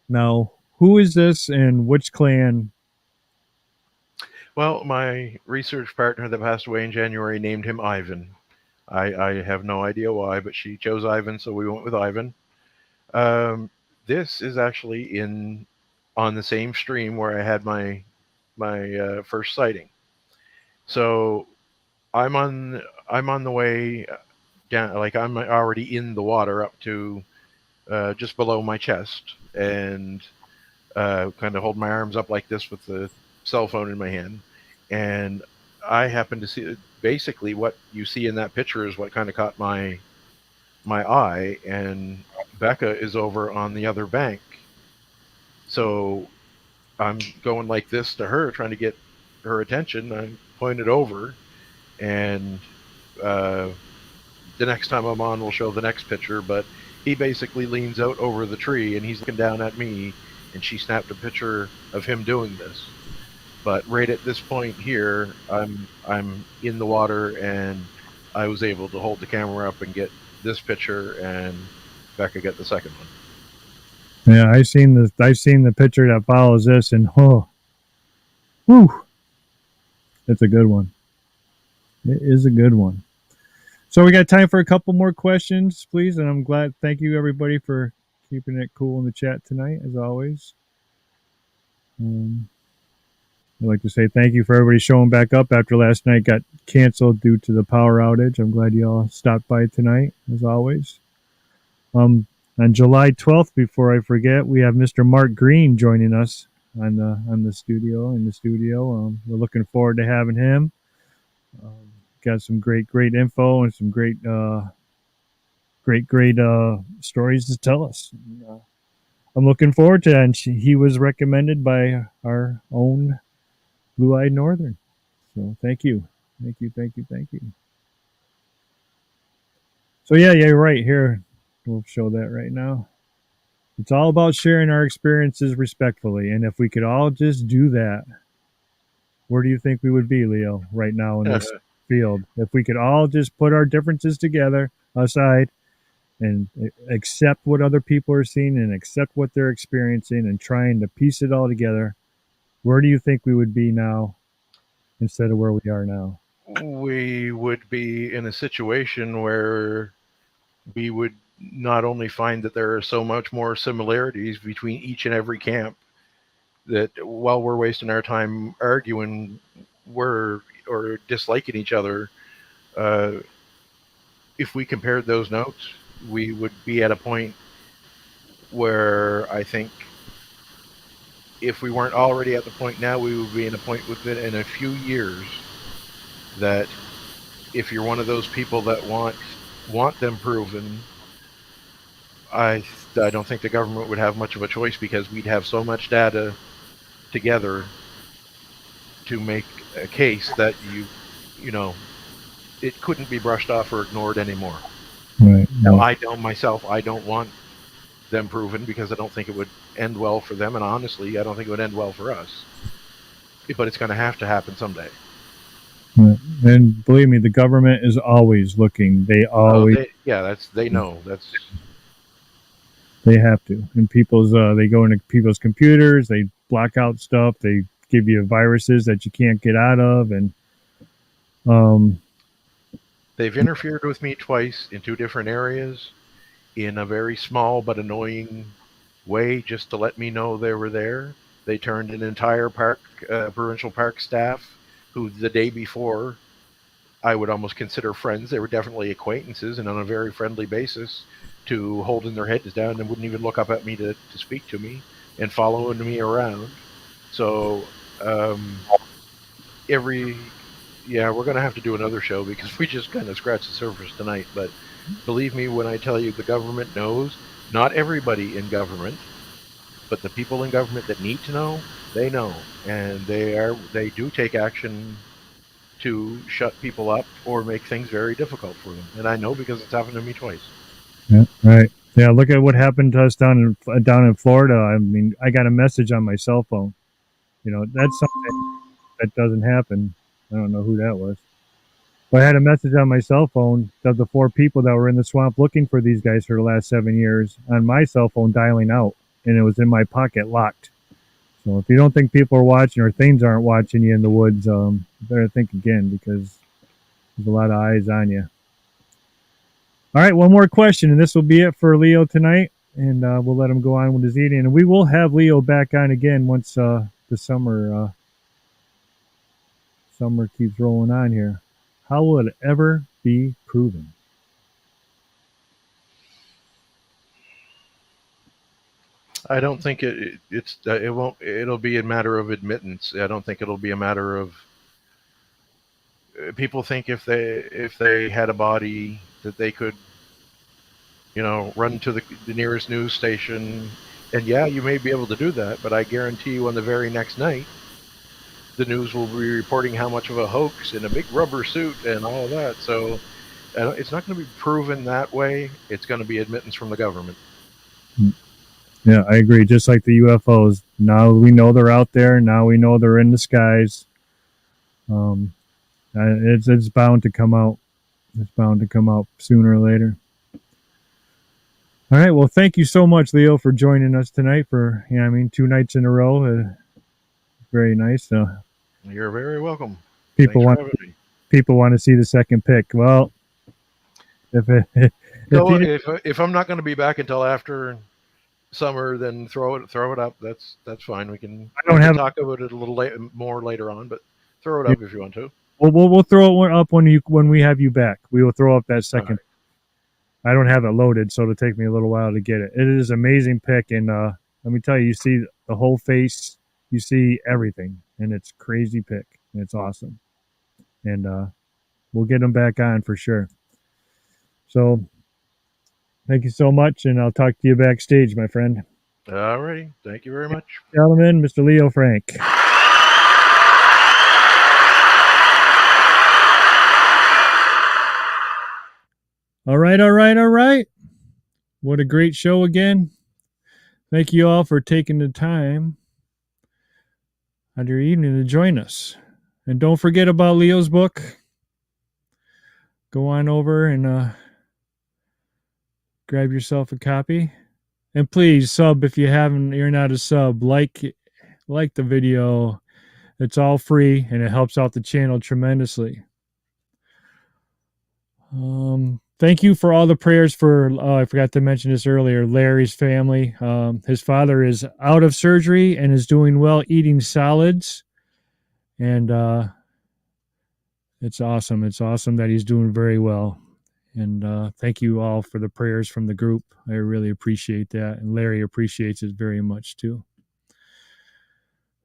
Now, who is this, and which clan? Well, my research partner that passed away in January named him Ivan. I have no idea why, but she chose Ivan, so we went with Ivan. Um, this is actually in on the same stream where I had my first sighting. So I'm on the way down, like I'm already in the water up to just below my chest, and kind of hold my arms up like this with the cell phone in my hand, and I happen to see basically what you see in that picture is what kind of caught my eye, and Becca is over on the other bank. So I'm going like this to her, trying to get her attention. I'm pointed over, and uh, the next time I'm on, we'll show the next picture. But he basically leans out over the tree, and he's looking down at me, and she snapped a picture of him doing this. But right at this point here, I'm in the water, and I was able to hold the camera up and get this picture, and Becca get the second one. Yeah, I've seen the picture that follows this, and whew, it's a good one. It is a good one. So we got time for a couple more questions, please, and I'm glad. Thank you everybody for keeping it cool in the chat tonight, as always. I'd like to say thank you for everybody showing back up after last night got canceled due to the power outage. I'm glad you all stopped by tonight, as always. On July 12th, before I forget, we have Mr. Mark Green joining us in the studio. We're looking forward to having him. Got some great info and some great stories to tell us. I'm looking forward to that. And he was recommended by our own Blue-Eyed Northern. So thank you. So yeah, you're right here. We'll show that right now. It's all about sharing our experiences respectfully. And if we could all just do that, where do you think we would be, Leo, right now in this field? If we could all just put our differences together aside and accept what other people are seeing and accept what they're experiencing and trying to piece it all together, where do you think we would be now instead of where we are now? We would be in a situation where we would not only find that there are so much more similarities between each and every camp, that while we're wasting our time arguing or disliking each other, if we compared those notes, we would be at a point where I think if we weren't already at the point now, we would be in a point within in a few years that if you're one of those people that want them proven, I don't think the government would have much of a choice, because we'd have so much data together to make a case that you know it couldn't be brushed off or ignored anymore. Right. Now, I don't want them proven, because I don't think it would end well for them, and honestly, I don't think it would end well for us. But it's going to happen someday. And believe me, the government is always looking. They always, they know they have to. And they go into people's computers, they block out stuff, they give you viruses that you can't get out of, and they've interfered with me twice in 2 different areas in a very small but annoying way, just to let me know they were there. They turned an entire provincial park staff, who the day before I would almost consider friends, they were definitely acquaintances and on a very friendly basis, to holding their heads down and wouldn't even look up at me to speak to me, and following me around. So we're going to have to do another show, because we just kind of scratched the surface tonight. But believe me when I tell you, the government knows. Not everybody in government, but the people in government that need to know, they know, and they do take action to shut people up or make things very difficult for them. And I know, because it's happened to me twice. Yeah, right. Yeah, look at what happened to us down in Florida. I mean, I got a message on my cell phone. That's something that doesn't happen. I don't know who that was. But I had a message on my cell phone of the 4 people that were in the swamp looking for these guys for the last 7 years on my cell phone dialing out, and it was in my pocket locked. So if you don't think people are watching or things aren't watching you in the woods, you better think again, because there's a lot of eyes on you. All right, one more question, and this will be it for Leo tonight, and we'll let him go on with his eating. And we will have Leo back on again once the summer keeps rolling on here. How will it ever be proven? I don't think it won't. It'll be a matter of admittance. I don't think it'll be a matter of people think if they had a body that they could, run to the nearest news station, and yeah, you may be able to do that, but I guarantee you on the very next night, the news will be reporting how much of a hoax in a big rubber suit and all of that. So it's not going to be proven that way. It's going to be admittance from the government. Yeah, I agree. Just like the UFOs. Now we know they're out there. Now we know they're in the skies. It's bound to come out. It's bound to come out sooner or later. All right. Well, thank you so much, Leo, for joining us tonight for 2 nights in a row. Very nice. You're very welcome. People want to see the second pick. Well, if I'm not going to be back until after summer, then throw it up. That's fine. We can talk about it a little more later on, but throw it up if you want to. We'll throw it up when we have you back. We will throw up that second. Right. I don't have it loaded, so it'll take me a little while to get it. It is an amazing pick, and let me tell you see the whole face, you see everything, and it's a crazy pick. It's awesome, and we'll get them back on for sure. So, thank you so much, and I'll talk to you backstage, my friend. All righty. Thank you very much. Gentlemen, Mr. Leo Frank. All right. What a great show again. Thank you all for taking the time on your evening to join us. And don't forget about Leo's book. Go on over and grab yourself a copy. And please sub if you're not a sub. Like the video. It's all free and it helps out the channel tremendously. Thank you for all the prayers for, I forgot to mention this earlier, Larry's family. His father is out of surgery and is doing well, eating solids. And it's awesome. It's awesome that he's doing very well. And thank you all for the prayers from the group. I really appreciate that. And Larry appreciates it very much too.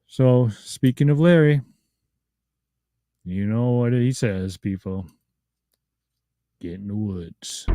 So speaking of Larry, you know what he says, people. Get in the woods.